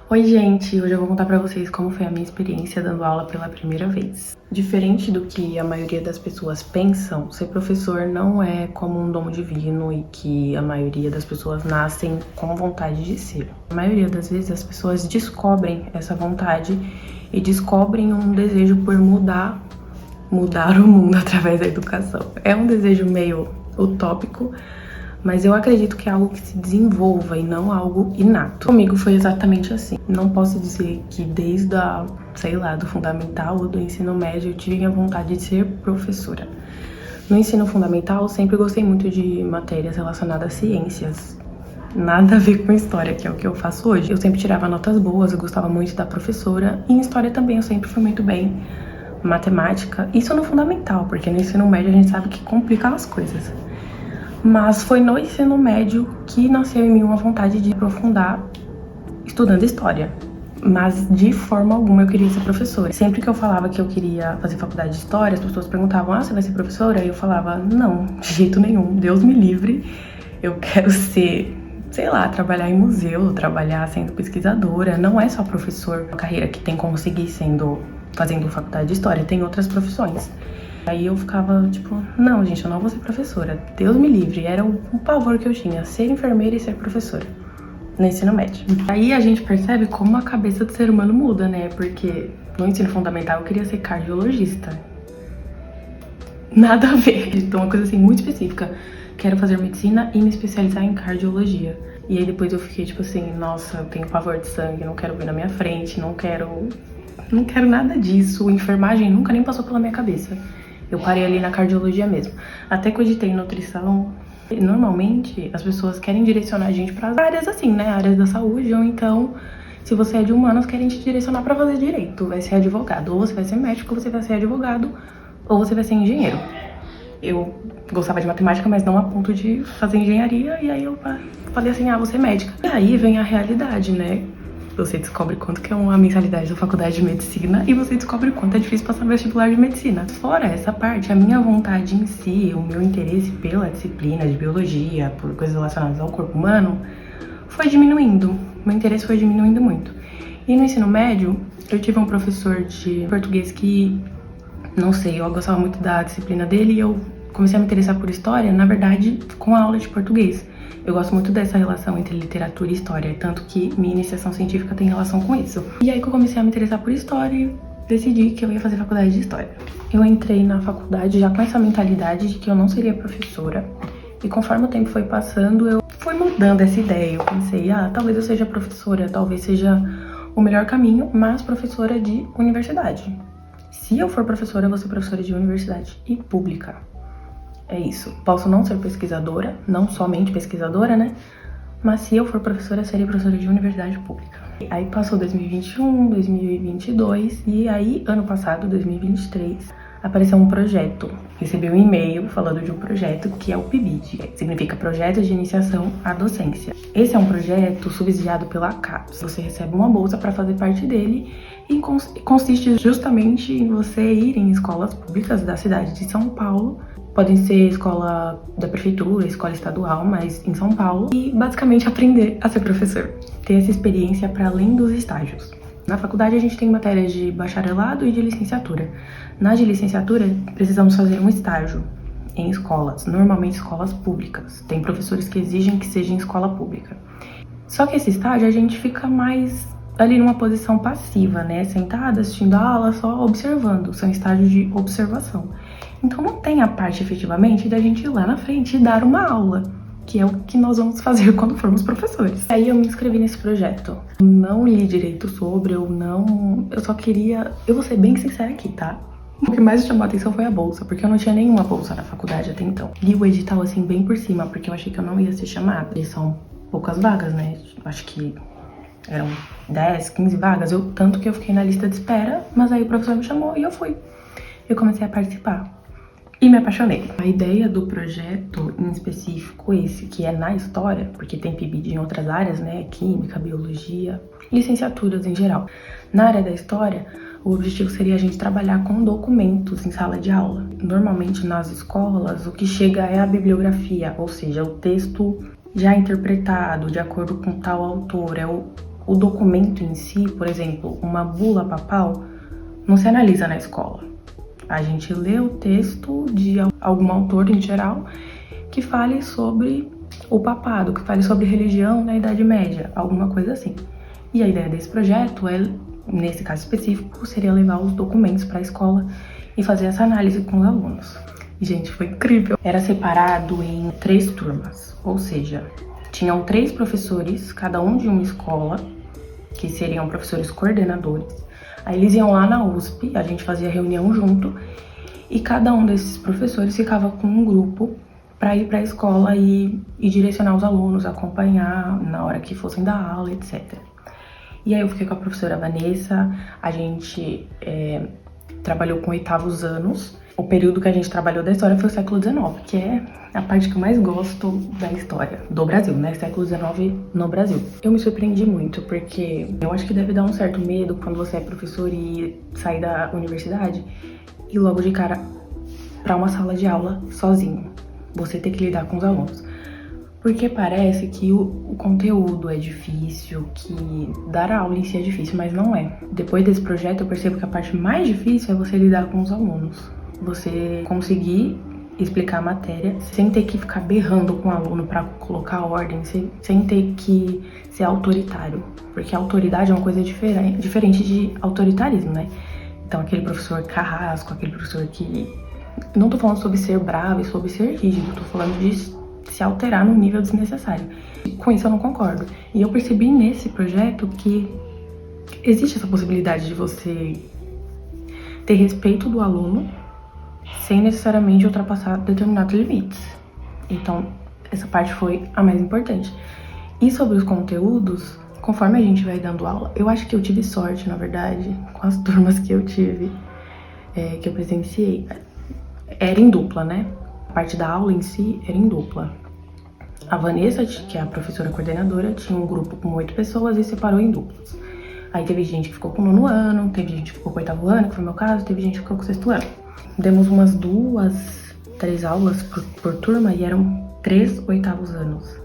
Oi, gente! Hoje eu vou contar pra vocês como foi a minha experiência dando aula pela primeira vez. Diferente do que a maioria das pessoas pensam, ser professor não é como um dom divino e que a maioria das pessoas nascem com vontade de ser. A maioria das vezes as pessoas descobrem essa vontade e descobrem um desejo por mudar o mundo através da educação. É um desejo meio utópico, mas eu acredito que é algo que se desenvolva e não algo inato. Comigo foi exatamente assim. Não posso dizer que desde do fundamental ou do ensino médio eu tive a vontade de ser professora. No ensino fundamental, eu sempre gostei muito de matérias relacionadas a ciências. Nada a ver com história, que é o que eu faço hoje. Eu sempre tirava notas boas, eu gostava muito da professora. E em história também eu sempre fui muito bem. Matemática, isso no fundamental, porque no ensino médio a gente sabe que complica as coisas. Mas foi no ensino médio que nasceu em mim uma vontade de aprofundar estudando história. Mas de forma alguma eu queria ser professora. Sempre que eu falava que eu queria fazer faculdade de história, as pessoas perguntavam: você vai ser professora? E eu falava: não, de jeito nenhum, Deus me livre. Eu quero ser, trabalhar em museu, trabalhar sendo pesquisadora. Não é só professor, uma carreira que tem como seguir fazendo faculdade de história, tem outras profissões. Aí eu ficava tipo, não, gente, eu não vou ser professora, Deus me livre. Era o pavor que eu tinha, ser enfermeira e ser professora no ensino médio. Aí a gente percebe como a cabeça do ser humano muda, né? Porque no ensino fundamental eu queria ser cardiologista. Nada a ver. Então uma coisa assim muito específica. Quero fazer medicina e me especializar em cardiologia. E aí depois eu fiquei tipo assim, nossa, eu tenho pavor de sangue, não quero ver na minha frente, não quero nada disso. Enfermagem nunca nem passou pela minha cabeça. Eu parei ali na cardiologia mesmo. Até cogitei nutrição. Normalmente, as pessoas querem direcionar a gente para áreas assim, né? Áreas da saúde. Ou então, se você é de humanas, querem te direcionar para fazer direito. Vai ser advogado. Ou você vai ser médico, ou você vai ser advogado. Ou você vai ser engenheiro. Eu gostava de matemática, mas não a ponto de fazer engenharia. E aí eu falei assim, vou ser médica. E aí vem a realidade, né? Você descobre quanto que é uma mensalidade da faculdade de medicina e você descobre quanto é difícil passar no vestibular de medicina. Fora essa parte, a minha vontade em si, o meu interesse pela disciplina de biologia, por coisas relacionadas ao corpo humano, foi diminuindo. Meu interesse foi diminuindo muito. E no ensino médio, eu tive um professor de português que, não sei, eu gostava muito da disciplina dele e eu comecei a me interessar por história, na verdade, com a aula de português. Eu gosto muito dessa relação entre literatura e história, tanto que minha iniciação científica tem relação com isso. E aí que eu comecei a me interessar por história e decidi que eu ia fazer faculdade de história. Eu entrei na faculdade já com essa mentalidade de que eu não seria professora. E conforme o tempo foi passando, eu fui mudando essa ideia. Eu pensei, talvez eu seja professora, talvez seja o melhor caminho, mas professora de universidade. Se eu for professora, eu vou ser professora de universidade e pública. É isso. Posso não ser pesquisadora, não somente pesquisadora, né? Mas se eu for professora, eu serei professora de universidade pública. Aí passou 2021, 2022 e aí, ano passado, 2023, apareceu um projeto. Recebi um e-mail falando de um projeto que é o PIBID, que significa Projeto de Iniciação à Docência. Esse é um projeto subsidiado pela CAPES. Você recebe uma bolsa para fazer parte dele e consiste justamente em você ir em escolas públicas da cidade de São Paulo. Podem ser escola da prefeitura, escola estadual, mas em São Paulo. E basicamente aprender a ser professor. Ter essa experiência para além dos estágios. Na faculdade a gente tem matérias de bacharelado e de licenciatura. Na de licenciatura precisamos fazer um estágio em escolas, normalmente escolas públicas. Tem professores que exigem que seja em escola pública. Só que esse estágio a gente fica mais ali numa posição passiva, né? Sentada, assistindo a aula, só observando. São estágios de observação. Então não tem a parte efetivamente da gente ir lá na frente e dar uma aula, que é o que nós vamos fazer quando formos professores. Aí eu me inscrevi nesse projeto. Eu não li direito sobre, eu só queria... Eu vou ser bem sincera aqui, tá? O que mais chamou a atenção foi a bolsa, porque eu não tinha nenhuma bolsa na faculdade até então. Li o edital assim bem por cima, porque eu achei que eu não ia ser chamada. E são poucas vagas, né? Acho que eram 10, 15 vagas, tanto que eu fiquei na lista de espera, mas aí o professor me chamou e eu fui. Eu comecei a participar. E me apaixonei. A ideia do projeto, em específico esse, que é na história, porque tem PIBID em outras áreas, né? Química, biologia, licenciaturas em geral. Na área da história, o objetivo seria a gente trabalhar com documentos em sala de aula. Normalmente nas escolas, o que chega é a bibliografia, ou seja, o texto já interpretado de acordo com tal autor, é o documento em si, por exemplo, uma bula papal, não se analisa na escola. A gente lê o texto de algum autor em geral que fale sobre o papado, que fale sobre religião na Idade Média, alguma coisa assim. E a ideia desse projeto é, nesse caso específico, seria levar os documentos para a escola e fazer essa análise com os alunos. E, gente, foi incrível. Era separado em 3 turmas, ou seja, tinham 3 professores, cada um de uma escola, que seriam professores coordenadores. Aí eles iam lá na USP, a gente fazia reunião junto, e cada um desses professores ficava com um grupo para ir para a escola e direcionar os alunos, acompanhar na hora que fossem dar aula, etc. E aí eu fiquei com a professora Vanessa, a gente trabalhou com 8º anos. O período que a gente trabalhou da história foi o século XIX, que é a parte que eu mais gosto da história do Brasil, né? Século XIX no Brasil. Eu me surpreendi muito, porque eu acho que deve dar um certo medo quando você é professor e sai da universidade e logo de cara para uma sala de aula sozinho. Você ter que lidar com os alunos. Porque parece que o conteúdo é difícil, que dar aula em si é difícil, mas não é. Depois desse projeto eu percebo que a parte mais difícil é você lidar com os alunos. Você conseguir explicar a matéria sem ter que ficar berrando com o aluno para colocar ordem, sem ter que ser autoritário. Porque a autoridade é uma coisa diferente de autoritarismo, né? Então aquele professor carrasco, aquele professor que... Não tô falando sobre ser bravo e sobre ser rígido, tô falando de se alterar no nível desnecessário. Com isso eu não concordo. E eu percebi nesse projeto que existe essa possibilidade de você ter respeito do aluno sem necessariamente ultrapassar determinados limites. Então, essa parte foi a mais importante. E sobre os conteúdos, conforme a gente vai dando aula, eu acho que eu tive sorte, na verdade, com as turmas que eu tive, que eu presenciei. Era em dupla, né? A parte da aula em si era em dupla. A Vanessa, que é a professora coordenadora, tinha um grupo com 8 pessoas e separou em duplas. Aí teve gente que ficou com o 9º ano, teve gente que ficou com o 8º ano, que foi o meu caso, teve gente que ficou com o 6º ano. Demos umas 2, 3 aulas por turma e eram 3 8º anos.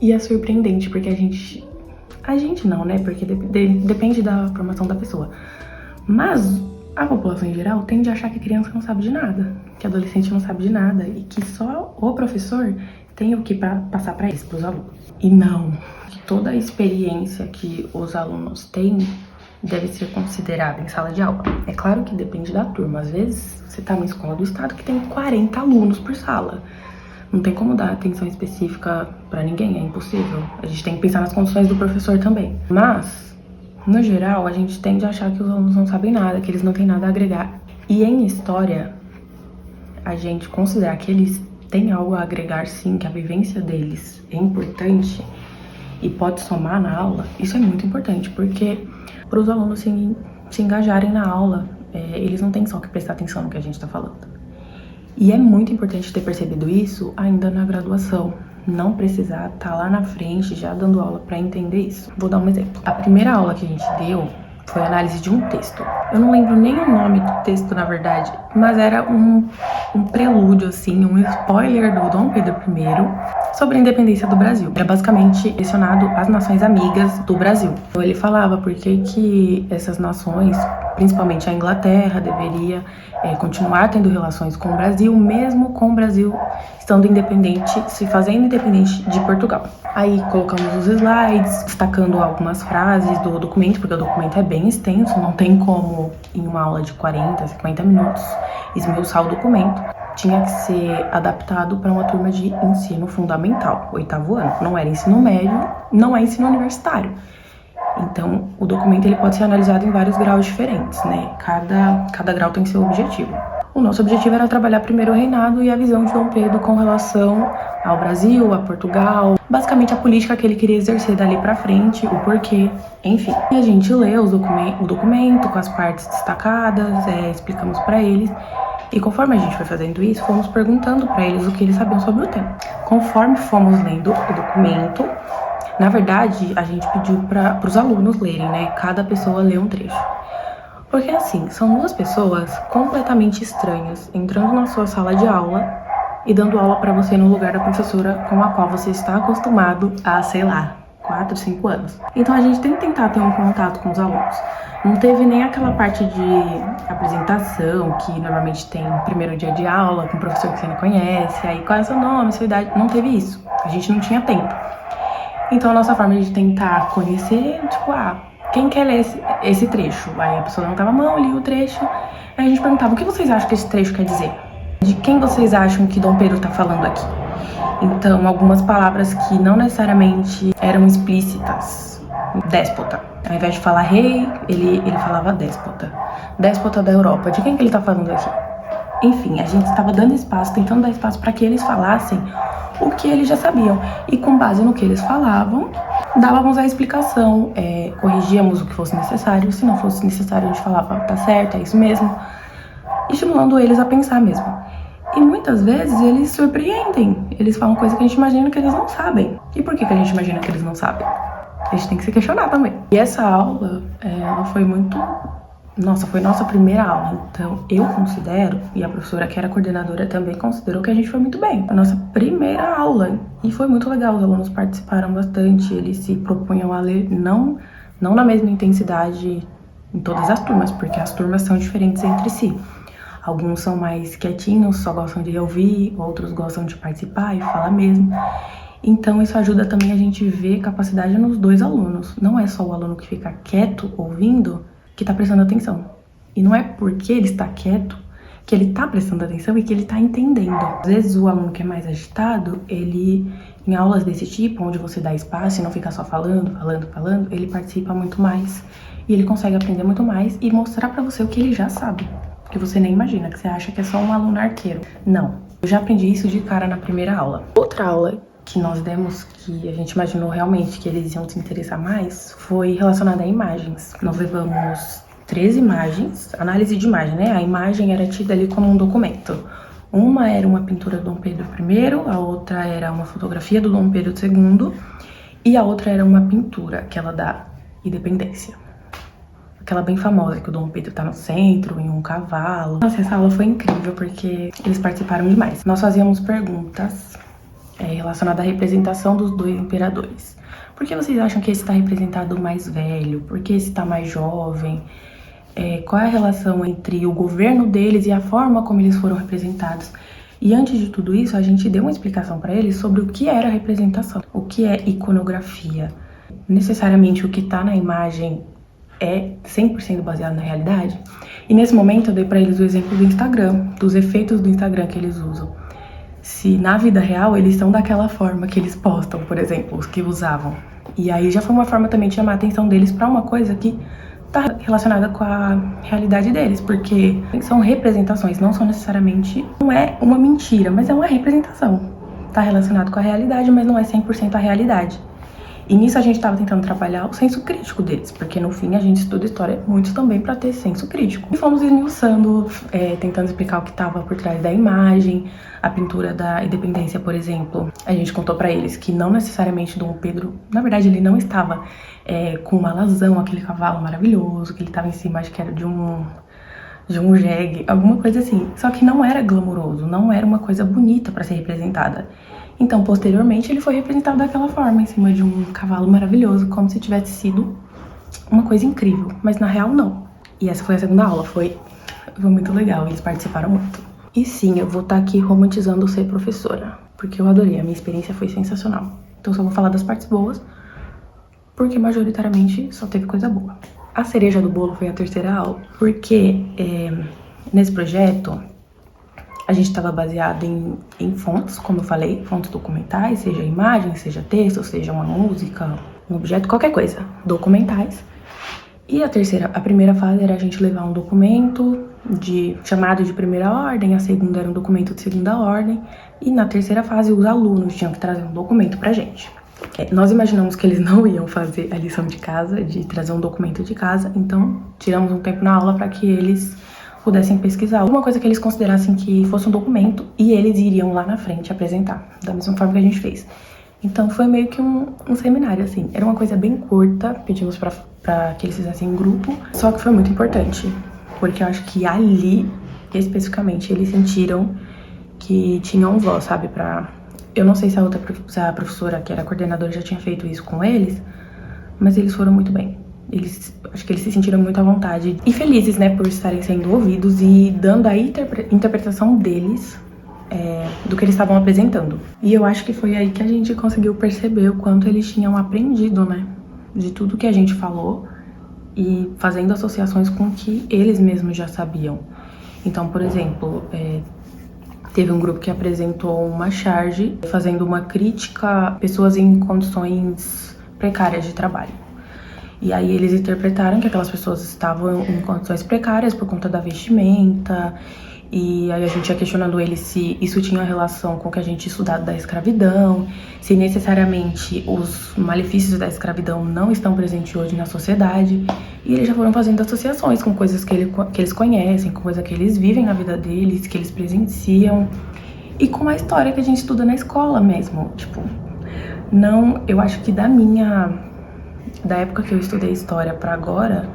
E é surpreendente, porque a gente não, né? Porque depende da formação da pessoa. Mas a população em geral tende a achar que a criança não sabe de nada, que a adolescente não sabe de nada e que só o professor tem o que passar para eles, para os alunos. E não, toda a experiência que os alunos têm deve ser considerada em sala de aula. É claro que depende da turma. Às vezes você tá numa escola do estado que tem 40 alunos por sala. Não tem como dar atenção específica para ninguém, é impossível. A gente tem que pensar nas condições do professor também. Mas, no geral, a gente tende a achar que os alunos não sabem nada, que eles não têm nada a agregar. E em história, a gente considerar que eles têm algo a agregar sim, que a vivência deles é importante e pode somar na aula, isso é muito importante, porque para os alunos se engajarem na aula, eles não têm só que prestar atenção no que a gente está falando. E é muito importante ter percebido isso ainda na graduação, não precisar estar lá na frente já dando aula para entender isso. Vou dar um exemplo. A primeira aula que a gente deu foi a análise de um texto. Eu não lembro nem o nome do texto, na verdade, mas era um prelúdio, assim, um spoiler do Dom Pedro I sobre a independência do Brasil. Era basicamente direcionado às nações amigas do Brasil. Então ele falava por que essas nações, principalmente a Inglaterra, deveria continuar tendo relações com o Brasil, mesmo com o Brasil estando independente, se fazendo independente de Portugal. Aí colocamos os slides, destacando algumas frases do documento, porque o documento é bem extenso, não tem como em uma aula de 40, 50 minutos esmiuçar o documento. Tinha que ser adaptado para uma turma de ensino fundamental, 8º ano. Não era ensino médio, não é ensino universitário. Então, o documento ele pode ser analisado em vários graus diferentes, né? Cada grau tem seu objetivo. O nosso objetivo era trabalhar primeiro o reinado e a visão de Dom Pedro com relação ao Brasil, a Portugal, basicamente a política que ele queria exercer dali pra frente, o porquê, enfim. E a gente leu o documento com as partes destacadas, explicamos pra eles. E conforme a gente foi fazendo isso, fomos perguntando pra eles o que eles sabiam sobre o tema. Conforme fomos lendo o documento, na verdade, a gente pediu para os alunos lerem, né? Cada pessoa lê um trecho. Porque assim, são 2 pessoas completamente estranhas entrando na sua sala de aula e dando aula para você no lugar da professora com a qual você está acostumado a, sei lá, 4, 5 anos. Então a gente tem que tentar ter um contato com os alunos. Não teve nem aquela parte de apresentação que normalmente tem no primeiro dia de aula, com um professor que você não conhece, aí qual é o seu nome, sua idade. Não teve isso. A gente não tinha tempo. Então a nossa forma de tentar conhecer, tipo, quem quer ler esse trecho? Aí a pessoa levantava a mão, lia o trecho, aí a gente perguntava, o que vocês acham que esse trecho quer dizer? De quem vocês acham que Dom Pedro tá falando aqui? Então, algumas palavras que não necessariamente eram explícitas. Déspota. Ao invés de falar rei, ele falava déspota. Déspota da Europa. De quem que ele tá falando aqui? Enfim, a gente estava dando espaço, tentando dar espaço para que eles falassem o que eles já sabiam. E com base no que eles falavam, dávamos a explicação, corrigíamos o que fosse necessário. Se não fosse necessário, a gente falava, tá certo, é isso mesmo. Estimulando eles a pensar mesmo. E muitas vezes eles surpreendem. Eles falam coisas que a gente imagina que eles não sabem. E por que a gente imagina que eles não sabem? A gente tem que se questionar também. E essa aula, ela foi muito... Nossa, foi nossa primeira aula. Então, eu considero, e a professora que era coordenadora também considerou que a gente foi muito bem. A nossa primeira aula. E foi muito legal, os alunos participaram bastante. Eles se propunham a ler, não na mesma intensidade em todas as turmas, porque as turmas são diferentes entre si. Alguns são mais quietinhos, só gostam de ouvir, outros gostam de participar e falar mesmo. Então isso ajuda também a gente ver capacidade nos dois alunos. Não é só o aluno que fica quieto ouvindo que tá prestando atenção. E não é porque ele está quieto que ele tá prestando atenção e que ele tá entendendo. Às vezes o aluno que é mais agitado, ele, em aulas desse tipo, onde você dá espaço e não fica só falando, ele participa muito mais. E ele consegue aprender muito mais e mostrar pra você o que ele já sabe. Que você nem imagina, que você acha que é só um aluno arqueiro. Não. Eu já aprendi isso de cara na primeira aula. Outra aula que nós demos, que a gente imaginou realmente que eles iam se interessar mais, foi relacionada a imagens. Nós levamos 13 imagens, análise de imagem, né? A imagem era tida ali como um documento. Uma era uma pintura do Dom Pedro I, a outra era uma fotografia do Dom Pedro II e a outra era uma pintura, aquela da Independência. Aquela bem famosa, que o Dom Pedro tá no centro, em um cavalo. Nossa, essa aula foi incrível, porque eles participaram demais. Nós fazíamos perguntas relacionadas à representação dos dois imperadores. Por que vocês acham que esse tá representado mais velho? Por que esse tá mais jovem? Qual é a relação entre o governo deles e a forma como eles foram representados? E antes de tudo isso, a gente deu uma explicação para eles sobre o que era representação. O que é iconografia? Necessariamente o que tá na imagem é 100% baseado na realidade. E nesse momento eu dei pra eles o exemplo do Instagram, dos efeitos do Instagram que eles usam. Se na vida real eles estão daquela forma que eles postam, por exemplo, os que usavam. E aí já foi uma forma também de chamar a atenção deles pra uma coisa que tá relacionada com a realidade deles, porque são representações, não são necessariamente, não é uma mentira, mas é uma representação. Tá relacionado com a realidade, mas não é 100% a realidade. E nisso a gente estava tentando trabalhar o senso crítico deles, porque no fim a gente estuda história muito também para ter senso crítico. E fomos esmiuçando, tentando explicar o que estava por trás da imagem, a pintura da Independência, por exemplo. A gente contou para eles que não necessariamente Dom Pedro, na verdade ele não estava com uma alazão, aquele cavalo maravilhoso, que ele estava em cima, acho que era de um jegue, alguma coisa assim. Só que não era glamouroso, não era uma coisa bonita para ser representada. Então, posteriormente, ele foi representado daquela forma, em cima de um cavalo maravilhoso, como se tivesse sido uma coisa incrível. Mas na real, não. E essa foi a segunda aula, foi muito legal, eles participaram muito. E sim, eu vou estar aqui romantizando ser professora, porque eu adorei, a minha experiência foi sensacional. Então, só vou falar das partes boas, porque majoritariamente só teve coisa boa. A cereja do bolo foi a terceira aula, porque nesse projeto a gente estava baseado em fontes, como eu falei, fontes documentais, seja imagem, seja texto, seja uma música, um objeto, qualquer coisa, documentais. E a primeira fase era a gente levar um documento chamado de primeira ordem, a segunda era um documento de segunda ordem, e na terceira fase os alunos tinham que trazer um documento pra gente. Nós imaginamos que eles não iam fazer a lição de casa, de trazer um documento de casa, então tiramos um tempo na aula para que eles pudessem pesquisar alguma coisa que eles considerassem que fosse um documento e eles iriam lá na frente apresentar, da mesma forma que a gente fez. Então foi meio que um seminário, assim. Era uma coisa bem curta, pedimos pra que eles fizessem em grupo, só que foi muito importante, porque eu acho que ali, especificamente, eles sentiram que tinham voz, sabe, pra Eu não sei se se a professora, que era coordenadora, já tinha feito isso com eles, mas eles foram muito bem. Acho que eles se sentiram muito à vontade e felizes, né, por estarem sendo ouvidos e dando a interpretação deles do que eles estavam apresentando. E eu acho que foi aí que a gente conseguiu perceber o quanto eles tinham aprendido, né, de tudo que a gente falou e fazendo associações com o que eles mesmos já sabiam. Então, por exemplo, teve um grupo que apresentou uma charge fazendo uma crítica a pessoas em condições precárias de trabalho. E aí eles interpretaram que aquelas pessoas estavam em condições precárias por conta da vestimenta. E aí a gente ia questionando eles se isso tinha relação com o que a gente tinha estudado da escravidão, se necessariamente os malefícios da escravidão não estão presentes hoje na sociedade. E eles já foram fazendo associações com coisas que eles conhecem, com coisas que eles vivem na vida deles, que eles presenciam. E com a história que a gente estuda na escola mesmo. Tipo, não, eu acho que da época que eu estudei história pra agora,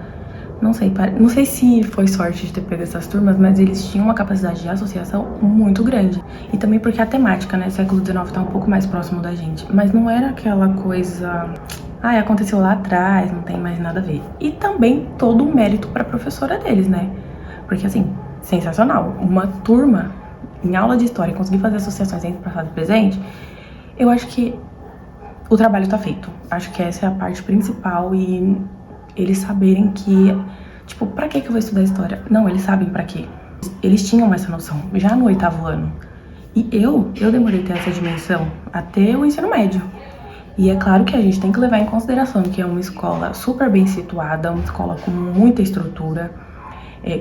não sei se foi sorte de ter pego essas turmas, mas eles tinham uma capacidade de associação muito grande. E também porque a temática, né, século XIX tá um pouco mais próximo da gente. Mas não era aquela coisa, aconteceu lá atrás, não tem mais nada a ver. E também todo o mérito pra professora deles, né? Porque assim, sensacional. Uma turma em aula de história conseguir fazer associações entre passado e presente, eu acho que o trabalho tá feito. Acho que essa é a parte principal e eles saberem que, tipo, pra que eu vou estudar história? Não, eles sabem pra quê. Eles tinham essa noção, já no 8º ano. E eu demorei a ter essa dimensão até o ensino médio. E é claro que a gente tem que levar em consideração que é uma escola super bem situada, uma escola com muita estrutura,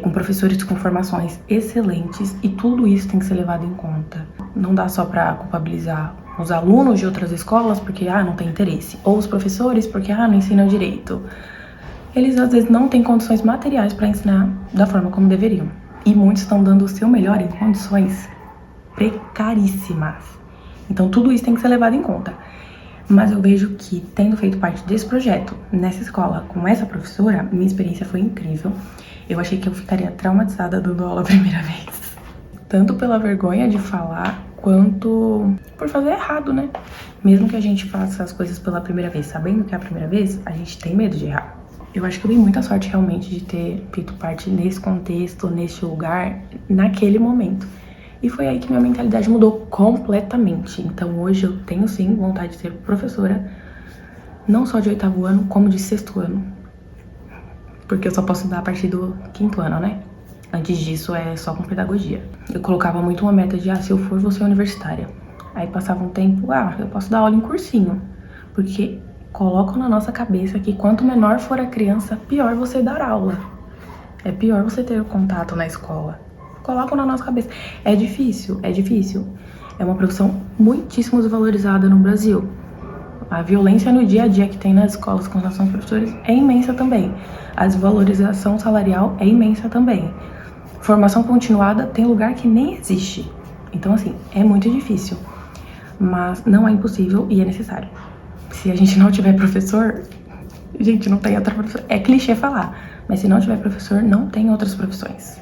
com professores com formações excelentes, e tudo isso tem que ser levado em conta. Não dá só pra culpabilizar os alunos de outras escolas porque, não tem interesse. Ou os professores porque, não ensinam direito. Eles, às vezes, não têm condições materiais para ensinar da forma como deveriam. E muitos estão dando o seu melhor em condições precaríssimas. Então, tudo isso tem que ser levado em conta. Mas eu vejo que, tendo feito parte desse projeto, nessa escola, com essa professora, minha experiência foi incrível. Eu achei que eu ficaria traumatizada dando aula a primeira vez. Tanto pela vergonha de falar, quanto por fazer errado, né? Mesmo que a gente faça as coisas pela primeira vez, sabendo que é a primeira vez, a gente tem medo de errar. Eu acho que eu dei muita sorte realmente de ter feito parte nesse contexto, nesse lugar, naquele momento. E foi aí que minha mentalidade mudou completamente. Então hoje eu tenho sim vontade de ser professora, não só de 8º ano, como de 6º ano. Porque eu só posso dar a partir do 5º ano, né? Antes disso é só com pedagogia. Eu colocava muito uma meta de, se eu for, vou ser universitária. Aí passava um tempo, eu posso dar aula em cursinho. Porque colocam na nossa cabeça que quanto menor for a criança, pior você dar aula. É pior você ter o contato na escola. Colocam na nossa cabeça. É difícil. É uma profissão muitíssimo desvalorizada no Brasil. A violência no dia a dia que tem nas escolas com relação aos professores é imensa também. A desvalorização salarial é imensa também. Formação continuada tem lugar que nem existe. Então, assim, é muito difícil. Mas não é impossível e é necessário. Se a gente não tiver professor, gente, não tem outra profissão. É clichê falar, mas se não tiver professor, não tem outras profissões.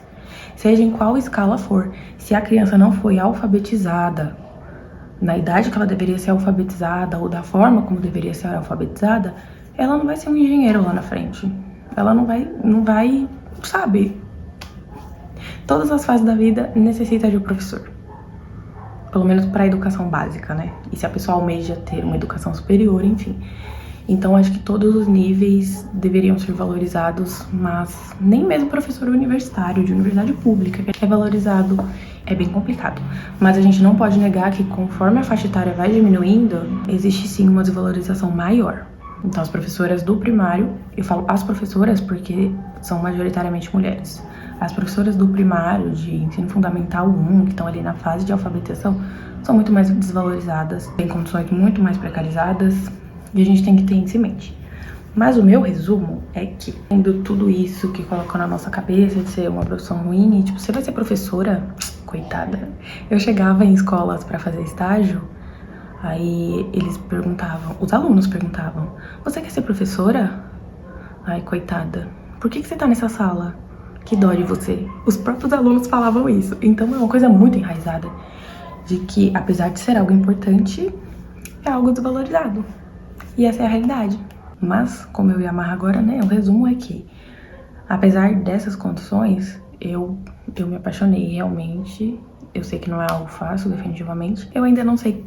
Seja em qual escala for. Se a criança não foi alfabetizada na idade que ela deveria ser alfabetizada ou da forma como deveria ser alfabetizada, ela não vai ser um engenheiro lá na frente. Ela não vai, sabe? Todas as fases da vida necessitam de um professor. Pelo menos para a educação básica, né? E se a pessoa almeja ter uma educação superior, enfim. Então, acho que todos os níveis deveriam ser valorizados, mas nem mesmo professor universitário, de universidade pública, que é valorizado, é bem complicado. Mas a gente não pode negar que conforme a faixa etária vai diminuindo, existe sim uma desvalorização maior. Então, as professoras do primário, eu falo as professoras porque são majoritariamente mulheres. As professoras do primário, de ensino fundamental 1, que estão ali na fase de alfabetização, são muito mais desvalorizadas, têm condições muito mais precarizadas, e a gente tem que ter isso em mente. Mas o meu resumo é que, tendo tudo isso que colocou na nossa cabeça de ser uma profissão ruim, e tipo, você vai ser professora? Coitada. Eu chegava em escolas pra fazer estágio, aí eles perguntavam, os alunos perguntavam, você quer ser professora? Ai, coitada, por que você tá nessa sala? Que dó de você. Os próprios alunos falavam isso. Então é uma coisa muito enraizada. de que, apesar de ser algo importante, é algo desvalorizado. E essa é a realidade. Mas, como eu ia amarrar agora, né, o resumo é que, apesar dessas condições, eu me apaixonei realmente. Eu sei que não é algo fácil, definitivamente. Eu ainda não sei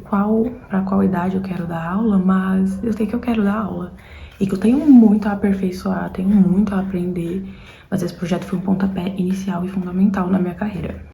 pra qual idade eu quero dar aula, mas eu sei que eu quero dar aula. E que eu tenho muito a aperfeiçoar, tenho muito a aprender. Mas esse projeto foi um pontapé inicial e fundamental na minha carreira.